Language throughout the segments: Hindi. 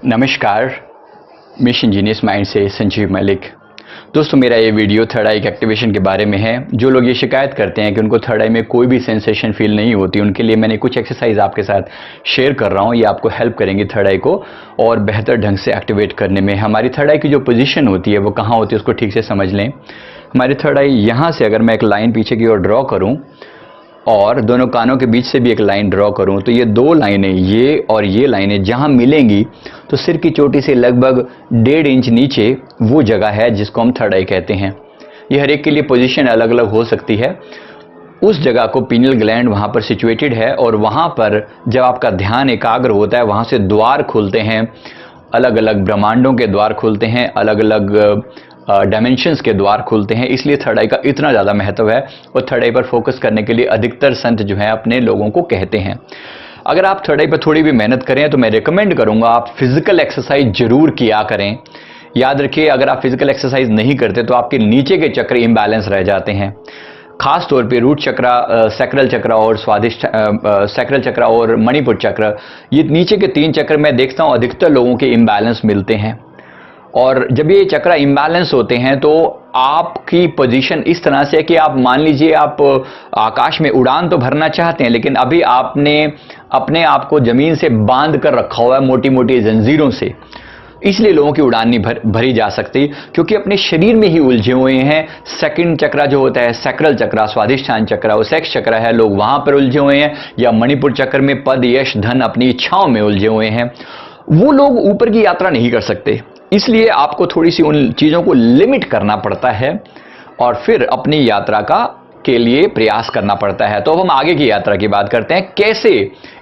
नमस्कार, मिशन जीनियस माइंड से संजीव मलिक। दोस्तों, मेरा ये वीडियो थर्ड आई के एक्टिवेशन के बारे में है। जो लोग ये शिकायत करते हैं कि उनको थर्ड आई में कोई भी सेंसेशन फील नहीं होती, उनके लिए मैंने कुछ एक्सरसाइज आपके साथ शेयर कर रहा हूँ। ये आपको हेल्प करेंगी थर्ड आई को और बेहतर ढंग से एक्टिवेट करने में। हमारी थर्ड आई की जो पोजीशन होती है वो कहाँ होती है उसको ठीक से समझ लें। हमारी थर्ड आई यहाँ से अगर मैं एक लाइन पीछे की ओर ड्रॉ करूँ और दोनों कानों के बीच से भी एक लाइन ड्रॉ करूं, तो ये दो लाइनें, ये और ये लाइनें जहां मिलेंगी तो सिर की चोटी से लगभग 1.5 इंच नीचे वो जगह है जिसको हम थर्ड आई कहते हैं। ये हर एक के लिए पोजीशन अलग अलग हो सकती है। उस जगह को पीनियल ग्लैंड वहां पर सिचुएटेड है और वहां पर जब आपका ध्यान एकाग्र होता है वहां से द्वार खुलते हैं, अलग अलग ब्रह्मांडों के द्वार खुलते हैं, अलग अलग डायमेंशंस के द्वार खुलते हैं। इसलिए थर्ड आई का इतना ज़्यादा महत्व है और थर्ड आई पर फोकस करने के लिए अधिकतर संत जो है अपने लोगों को कहते हैं। अगर आप थर्ड आई पर थोड़ी भी मेहनत करें तो मैं रिकमेंड करूंगा आप फिजिकल एक्सरसाइज जरूर किया करें। याद रखिए, अगर आप फिजिकल एक्सरसाइज नहीं करते तो आपके नीचे के चक्र इम्बैलेंस रह जाते हैं। खास तौर पे रूट चक्रा, सैक्रल चक्रा और स्वादिष्ट सैक्रल चक्रा और मणिपुर चक्र, ये नीचे के 3 चक्र मैं देखता हूँ अधिकतर लोगों के इम्बैलेंस मिलते हैं। और जब ये चक्र इम्बैलेंस होते हैं तो आपकी पोजीशन इस तरह से है कि आप मान लीजिए आप आकाश में उड़ान तो भरना चाहते हैं, लेकिन अभी आपने अपने आप को जमीन से बांध कर रखा हुआ है मोटी मोटी जंजीरों से। इसलिए लोगों की उड़ान नहीं भरी जा सकती, क्योंकि अपने शरीर में ही उलझे हुए हैं। सेकंड चक्रा जो होता है सैक्रल चक्रा, स्वादिष्ठान चक्रा, वो सेक्स चक्रा है, लोग वहां पर उलझे हुए हैं। या मणिपुर चक्र में पद, यश, धन, अपनी इच्छाओं में उलझे हुए हैं। वो लोग ऊपर की यात्रा नहीं कर सकते। इसलिए आपको थोड़ी सी उन चीज़ों को लिमिट करना पड़ता है और फिर अपनी यात्रा के लिए प्रयास करना पड़ता है। तो अब हम आगे की यात्रा की बात करते हैं, कैसे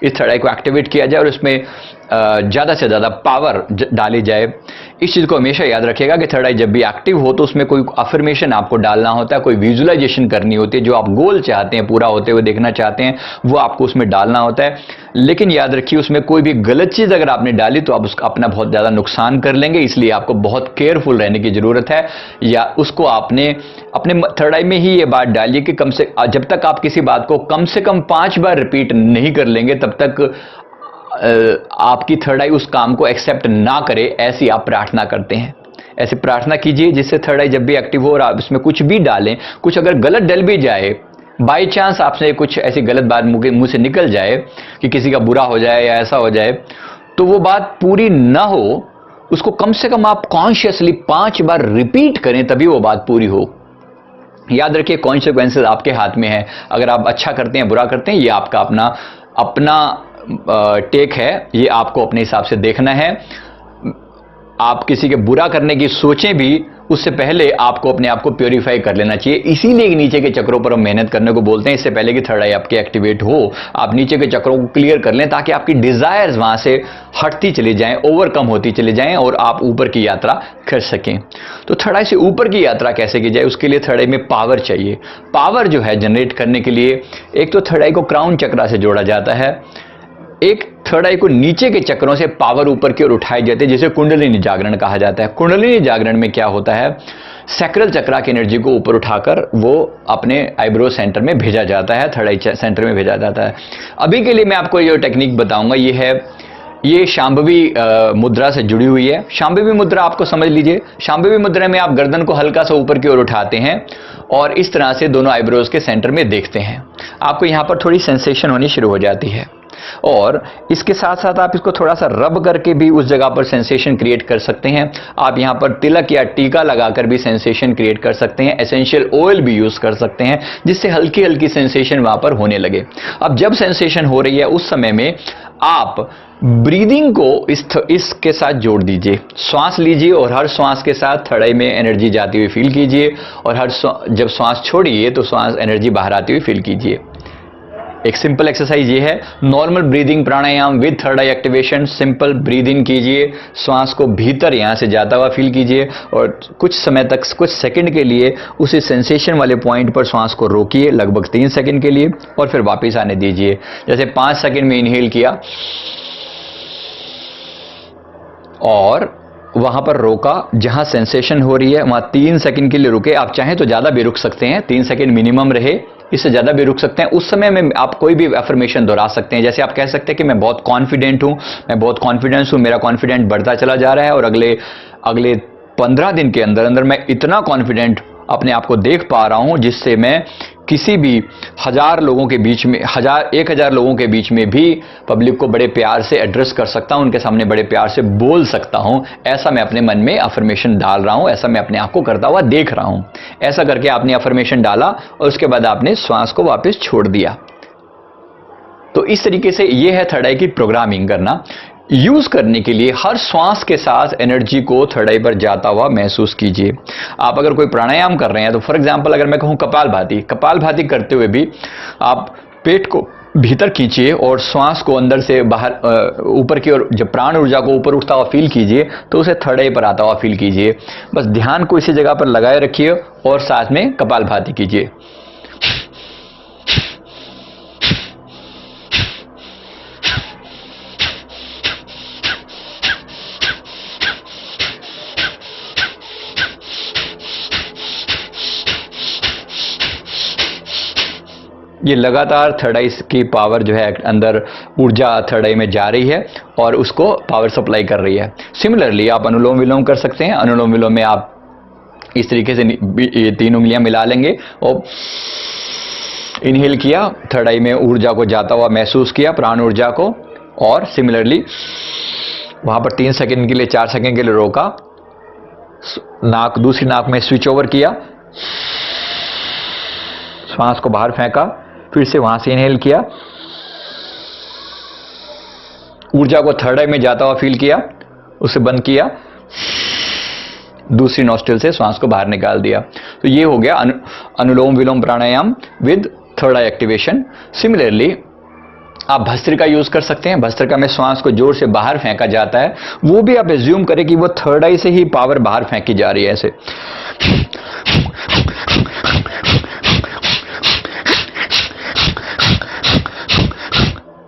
इस थर्ड आई को एक्टिवेट किया जाए और इसमें ज़्यादा से ज़्यादा पावर डाली जाए। इस चीज़ को हमेशा याद रखिएगा कि थर्ड आई जब भी एक्टिव हो तो उसमें कोई अफर्मेशन आपको डालना होता है, कोई विजुअलाइजेशन करनी होती है। जो आप गोल चाहते हैं, पूरा होते हुए देखना चाहते हैं, वो आपको उसमें डालना होता है। लेकिन याद रखिए, उसमें कोई भी गलत चीज़ अगर आपने डाली तो आप उसका अपना बहुत ज़्यादा नुकसान कर लेंगे। इसलिए आपको बहुत केयरफुल रहने की ज़रूरत है। या उसको आपने अपने थर्ड आई में ही ये बात डालिए कि जब तक आप किसी बात को कम से कम 5 बार रिपीट नहीं कर लेंगे तब तक आपकी थर्ड आई उस काम को एक्सेप्ट ना करे, ऐसी आप प्रार्थना करते हैं। ऐसे प्रार्थना कीजिए जिससे थर्ड आई जब भी एक्टिव हो और आप इसमें कुछ भी डालें, कुछ अगर गलत डल भी जाए, बाई चांस आपसे कुछ ऐसी गलत बात मुंह से निकल जाए कि किसी का बुरा हो जाए या ऐसा हो जाए, तो वो बात पूरी ना हो, उसको कम से कम आप कॉन्शियसली 5 बार रिपीट करें, तभी वो बात पूरी हो। याद रखिए, कॉन्सिक्वेंसेस आपके हाथ में है। अगर आप अच्छा करते हैं, बुरा करते हैं, ये आपका अपना टेक है। ये आपको अपने हिसाब से देखना है। आप किसी के बुरा करने की सोचें भी, उससे पहले आपको अपने आप को प्योरीफाई कर लेना चाहिए। इसीलिए नीचे के चक्रों पर हम मेहनत करने को बोलते हैं। इससे पहले कि थर्ड आई आपके एक्टिवेट हो, आप नीचे के चक्रों को क्लियर कर लें ताकि आपकी डिजायर्स वहां से हटती चली जाएं, ओवरकम होती चली जाएं और आप ऊपर की यात्रा कर सकें। तो थर्ड आई से ऊपर की यात्रा कैसे की जाए, उसके लिए थर्ड आई में पावर चाहिए। पावर जो है जनरेट करने के लिए एक तो थर्ड आई को क्राउन चक्रा से जोड़ा जाता है, एक थर्ड आई को नीचे के चक्रों से पावर ऊपर की ओर उठाई जाती है, जिसे कुंडलिनी जागरण कहा जाता है। कुंडलिनी जागरण में क्या होता है, सैक्रल चक्रा की एनर्जी को ऊपर उठाकर वो अपने आईब्रो सेंटर में भेजा जाता है, थर्ड आई सेंटर में भेजा जाता है। अभी के लिए मैं आपको ये टेक्निक बताऊंगा, ये शांभवी मुद्रा से जुड़ी हुई है। शांभवी मुद्रा आपको समझ लीजिए। शांभवी मुद्रा में आप गर्दन को हल्का सा ऊपर की ओर उठाते हैं और इस तरह से दोनों आईब्रोज के सेंटर में देखते हैं। आपको यहां पर थोड़ी सेंसेशन होनी शुरू हो जाती है और इसके साथ साथ आप इसको थोड़ा सा रब करके भी उस जगह पर सेंसेशन क्रिएट कर सकते हैं। आप यहां पर तिलक या टीका लगाकर भी सेंसेशन क्रिएट कर सकते हैं। एसेंशियल ऑयल भी यूज कर सकते हैं जिससे हल्की हल्की सेंसेशन वहां पर होने लगे। अब जब सेंसेशन हो रही है उस समय में आप ब्रीदिंग को इसके साथ जोड़ दीजिए। श्वास लीजिए और हर श्वास के साथ थर्ड आई में एनर्जी जाती हुई फील कीजिए और जब श्वास छोड़िए तो श्वास एनर्जी बाहर आती हुई फील कीजिए। एक सिंपल एक्सरसाइज ये है, normal breathing pranayama with third eye activation. Simple breathing कीजिए, श्वास को भीतर यहां से जाता हुआ फील कीजिए और कुछ समय तक, कुछ सेकंड के लिए उसी सेंसेशन वाले पॉइंट पर श्वास को रोकिए, लगभग 3 सेकंड के लिए, और फिर वापस आने दीजिए। जैसे 5 सेकंड में इनहेल किया और वहां पर रोका, जहां सेंसेशन हो रही है वहां 3 सेकंड के लिए रुके। आप चाहें तो ज़्यादा भी रुक सकते हैं, 3 सेकंड मिनिमम रहे, इससे ज़्यादा भी रुक सकते हैं। उस समय में आप कोई भी अफर्मेशन दोहरा सकते हैं। जैसे आप कह सकते हैं कि मैं बहुत कॉन्फिडेंट हूं, मैं बहुत कॉन्फिडेंस हूं, मेरा कॉन्फिडेंट बढ़ता चला जा रहा है और अगले अगले 15 दिन के अंदर अंदर मैं इतना कॉन्फिडेंट अपने आप को देख पा रहा हूं जिससे मैं किसी भी 1000 लोगों के बीच में 1000 लोगों के बीच में भी पब्लिक को बड़े प्यार से एड्रेस कर सकता हूं, उनके सामने बड़े प्यार से बोल सकता हूं। ऐसा मैं अपने मन में अफर्मेशन डाल रहा हूं, ऐसा मैं अपने आप को करता हुआ देख रहा हूं। ऐसा करके आपने अफर्मेशन डाला और उसके बाद आपने श्वास को वापस छोड़ दिया। तो इस तरीके से यह है थर्ड आई की प्रोग्रामिंग करना। यूज करने के लिए हर श्वास के साथ एनर्जी को थर्ड आई पर जाता हुआ महसूस कीजिए। आप अगर कोई प्राणायाम कर रहे हैं तो फॉर एग्जांपल अगर मैं कहूं कपालभाति करते हुए भी आप पेट को भीतर खींचिए और श्वास को अंदर से बाहर ऊपर की ओर, जब प्राण ऊर्जा को ऊपर उठता हुआ फील कीजिए तो उसे थर्ड आई पर आता हुआ फील कीजिए। बस ध्यान को इसी जगह पर लगाए रखिए और साथ में कपालभाति कीजिए। ये लगातार थर्ड आई की पावर जो है अंदर ऊर्जा थर्ड आई में जा रही है और उसको पावर सप्लाई कर रही है। सिमिलरली आप अनुलोम विलोम कर सकते हैं। अनुलोम विलोम में आप इस तरीके से 3 उंगलियां मिला लेंगे और इनहेल किया, थर्ड आई में ऊर्जा को जाता हुआ महसूस किया, प्राण ऊर्जा को, और सिमिलरली वहां पर 3 सेकंड के लिए 4 सेकंड के लिए रोका, दूसरी नाक में स्विच ओवर किया, श्वास को बाहर फेंका, फिर से वहां से इनहेल किया, ऊर्जा को थर्ड आई में जाता हुआ फील किया, उसे बंद किया, दूसरी नोस्ट्रिल से श्वास को बाहर निकाल दिया। तो ये हो गया anulom vilom pranayama with third eye activation. Similarly आप भस्त्रिका यूज कर सकते हैं। भस्त्रिका में श्वास को जोर से बाहर फेंका जाता है, वो भी आप एज्यूम करें कि वो थर्ड आई से ही पावर बाहर फेंकी जा रही है। ऐसे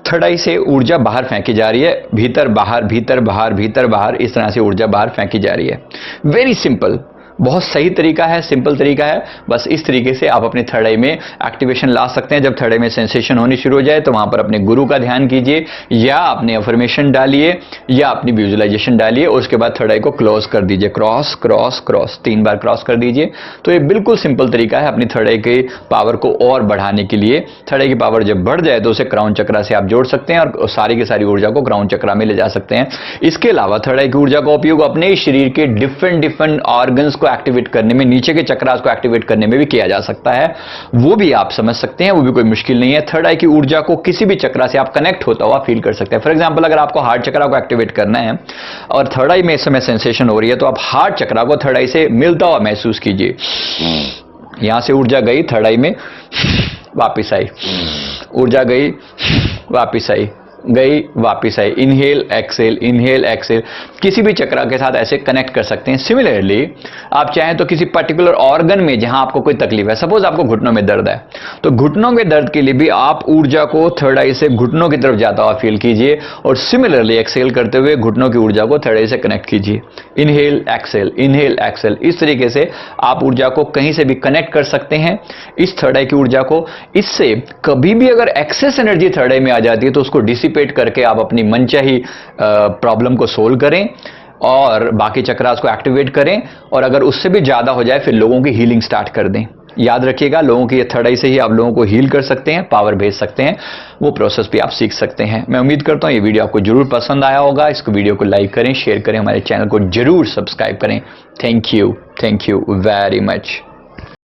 थर्ड आई से ऊर्जा बाहर फेंकी जा रही है, भीतर बाहर भीतर बाहर भीतर बाहर, इस तरह से ऊर्जा बाहर फेंकी जा रही है। वेरी सिंपल, बहुत सही तरीका है, सिंपल तरीका है। बस इस तरीके से आप अपने थर्ड आई में एक्टिवेशन ला सकते हैं। जब थर्ड आई में सेंसेशन होनी शुरू हो जाए तो वहां पर अपने गुरु का ध्यान कीजिए, या अपने अफर्मेशन डालिए, या अपनी विजुअलाइजेशन डालिए, और उसके बाद थर्ड आई को क्लोज कर दीजिए। क्रॉस क्रॉस क्रॉस 3 बार क्रॉस कर दीजिए। तो ये बिल्कुल सिंपल तरीका है अपनी थर्ड आई की पावर को और बढ़ाने के लिए। थर्ड आई की पावर जब बढ़ जाए तो उसे क्राउन चक्रा से आप जोड़ सकते हैं और सारी की सारी ऊर्जा को क्राउन चक्रा में ले जा सकते हैं। इसके अलावा थर्ड आई की ऊर्जा का उपयोग अपने शरीर के डिफरेंट ऑर्गन्स को एक्टिवेट करने में, नीचे के चक्रास को एक्टिवेट करने में भी किया जा सकता है। वो भी आप समझ सकते हैं, वो भी कोई मुश्किल नहीं है। थर्ड आई की ऊर्जा को किसी भी चक्रा से आप कनेक्ट होता हुआ फील कर सकते हैं। फॉर एग्जांपल अगर आपको हार्ट चक्रा को एक्टिवेट करना है और थर्ड आई में इस समय सेंसेशन हो रही है तो आप हार्ट चक्रा को थर्ड आई से मिलता हुआ महसूस कीजिए। यहां से ऊर्जा गई थर्ड आई में, वापिस आई, ऊर्जा गई, वापिस आई, गई, वापिस आई, इनहेल एक्सेल, किसी भी चक्रा के साथ ऐसे कनेक्ट कर सकते हैं। सिमिलरली आप चाहें तो किसी पर्टिकुलर ऑर्गन में जहां आपको कोई तकलीफ है, सपोज आपको घुटनों में दर्द है, तो घुटनों के दर्द के लिए भी आप ऊर्जा को थर्ड आई से घुटनों की तरफ जाता हुआ फील कीजिए, और सिमिलरली एक्सेल करते हुए घुटनों की ऊर्जा को थर्ड आई से कनेक्ट कीजिए। इनहेल एक्सेल, इस तरीके से आप ऊर्जा को कहीं से भी कनेक्ट कर सकते हैं, इस थर्ड आई की ऊर्जा को। इससे कभी भी अगर एक्सेस एनर्जी थर्ड आई में आ जाती है तो उसको डिसिपेट करके आप अपनी मनचाही प्रॉब्लम को सोल्व करें और बाकी चक्रास को एक्टिवेट करें, और अगर उससे भी ज्यादा हो जाए फिर लोगों की हीलिंग स्टार्ट कर दें। याद रखिएगा, लोगों की थर्ड आई से ही आप लोगों को हील कर सकते हैं, पावर भेज सकते हैं, वो प्रोसेस भी आप सीख सकते हैं। मैं उम्मीद करता हूं ये वीडियो आपको जरूर पसंद आया होगा। इसको वीडियो को लाइक करें, शेयर करें, हमारे चैनल को जरूर सब्सक्राइब करें। Thank you very much.